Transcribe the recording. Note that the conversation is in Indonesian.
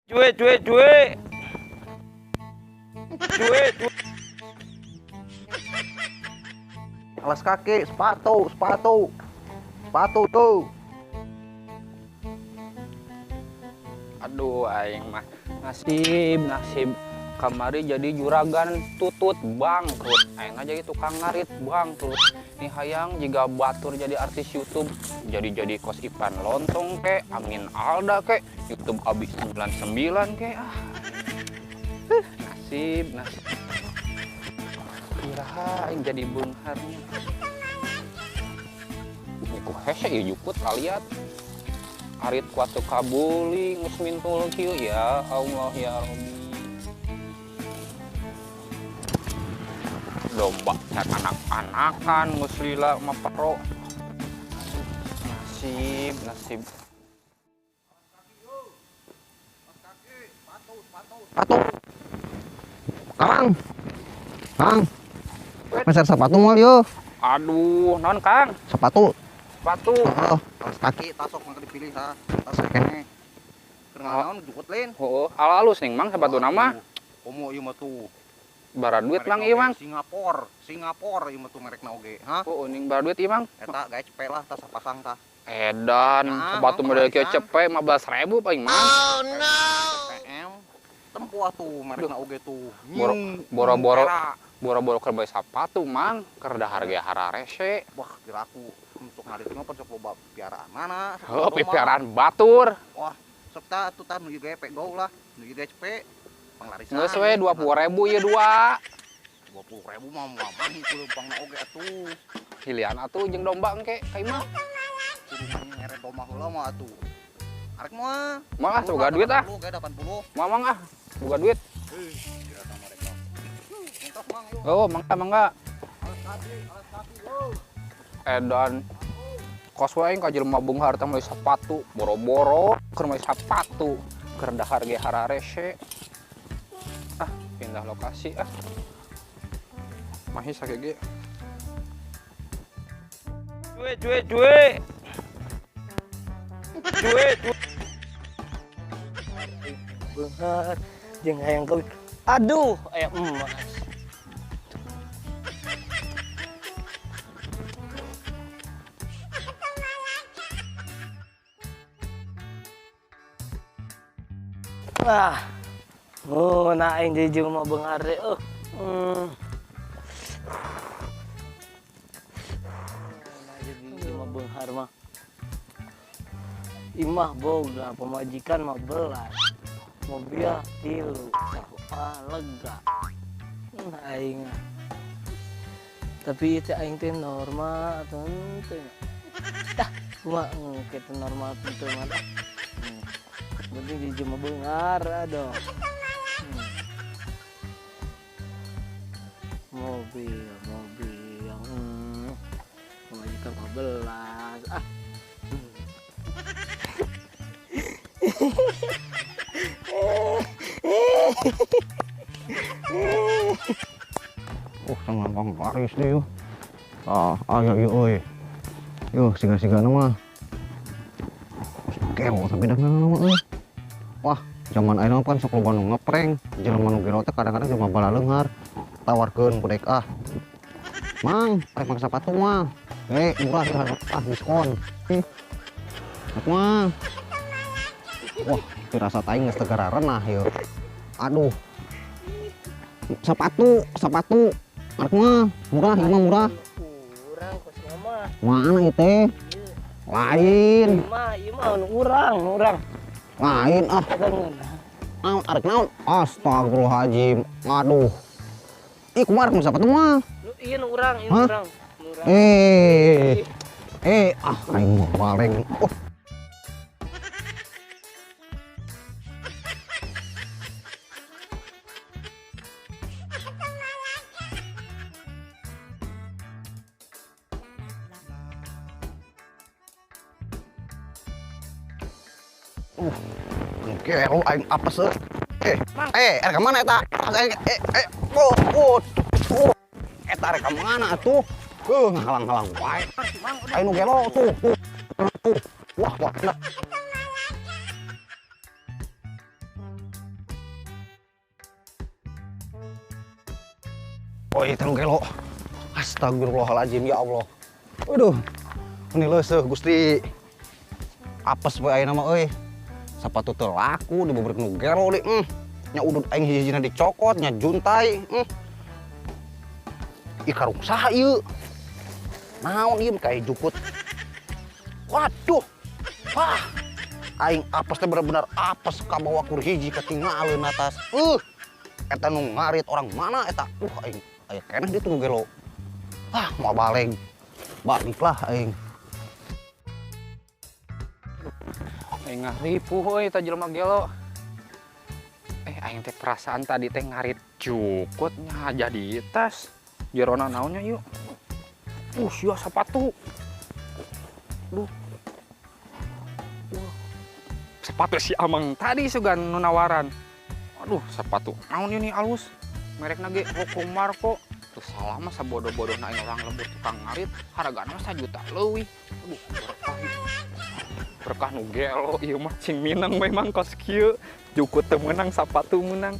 Cuy, cuy, cuy. Cuy, cuy. Alas kaki, sepatu tuh. Aduh, aing mah nasib kamari jadi juragan tutut bangkrut. Aing aja itu tukang ngarit bangkrut. Nih hayang jika batur jadi artis YouTube, jadi kos Ipan Lontong ke, Amin Alda ke, YouTube abis 99 ke. Nasib. Kiraha aing jadi beungharnya. Niku hese ieu jukut kaliat. Arit kuatu kabuli ngusmintul kieu ya Allah ya Rabbi. Domba cat anak-anakan muslila maparo. Nasib. Sepatu. Kang. Meser sepatu mal yo. Aduh, naon Kang? Sepatu. Sepatu. Alas kaki tasok mangga dipilih tas kene. Keur naon jukut lain. Heuh, alus ning Mang sepatu nama. Komo ieu mah tuh. Bara duit Mang ieu Mang. Singapura ieu mah tuh merekna oge, ha? Heuh, ning bara duit ieu Mang. Eta gawe cepet lah tas pasang tah. Edan, sepatu model kieu cepet 15.000 paling Mang. Oh no. PM. Tempo atuh merekna oge tuh. Boro-boro keur bae sepatu Mang, keur da harga hararese. Wah, kiraku untuk ngarit mah pecok loba piaraan mana? Heuh, piaraan batur. Wah, sok tah atuh tah nuju gawe pegol lah, nuju gawe cepet. Panglarisan. Geus we 20.000 ieu dua. 20.000 mah mah itu lempangna oge atuh. Hilian atuh jeung domba engke ka imah. Kudu ngeret domba heula mah atuh. Arek mah. Mah boga duit ah. 80. Mamang ah, boga duit. Kira sama mereka. Entos mang yuk. Oh, mangga. Alas kaki yo. Edan. Kos wae ka jelema beunghar teh meuli sepatu, boro-boro keur meuli sepatu, keur dahar ge hararese. Ah, pindah lokasi ah. Mahis sakege. Cuy. Beunghar jeung hayang kawin. Aduh, aya emas. Wah. Oh, na aing di jeung mah beunghar de. Nah, jadi jeung beunghar mah. Imah boga pemajikan mah belas. Mobil 3 lega. Aing. Tapi itu aing teh normal atau henteu. Dah, kumaha kitu normal teu mah. Penting di jeung beunghar aduh. Mobil. Pemajikan mah belas. Sama Bang Paris deh yuk. Ayo yuk euy. Yuk siga-sigana mah. Kewo tapi dah nama euy. Wah, zaman ayeuna kan sok loba nu ngeprank. Jelema nu gero teh kadang-kadang cuma bala leunghar. Tawarkeun budek Mang, rek make sepatu mah. Murah diskon. Mah. Wah, firasa aing geus teu renah yeuh. Aduh. Sepatu. Arek mah murah, ieu mah murah. Urang kosnya mah. Mana ieu teh? Lain. Ieu mah urang. Lain ah. Naon arek naon? Astagfirullahaladzim. Aduh. Ih, kumaha arek sepatu mah? Ieu urang. Aing mah bareng. Gelo aing apes. Erek mana eta? Eta rek mana atuh? Ngahalang-halang wae. Aing nu gelo tuh. Wah. Oh iya tanu gelo. Astagfirullahaladzim ya Allah. Aduh. Ini leuseuh Gusti. Apes we ayeuna mah euy. Sapatu teu laku dibeubrek nu gelo deui. Nya udud aing hiji-hijina dicokot, nya juntai. Ih karung saha ieu? Naon ieu kayak jukut. Waduh. Wah. Aing apes teh bener-bener apes kabawa kur hiji ketinggalan atas. Eta nu ngarit orang mana eta? Aing aya keneh ditu nu gelo. Ah, mau balik. Baliklah aing. Aing ngaripuh euy eta jelema gelo. Aing teh perasaan tadi teh ngarit cukutnya jadi tas. Jerona naonnya yuk. Sia sepatu. Duh. Sepatu si Amang tadi sugan nu nawaran. Aduh, sepatu naon ini alus. Merekna ge Rocco Marco. Tuh salah mah sabodoh-bodohna aing orang lembur tukang ngarit, hargana mah 1 juta leuwih. Aduh, berkah ieu. Berkah nu gelo ieu mah cing minang memang kos kieu. Jukut teu meunang, sepatu menang.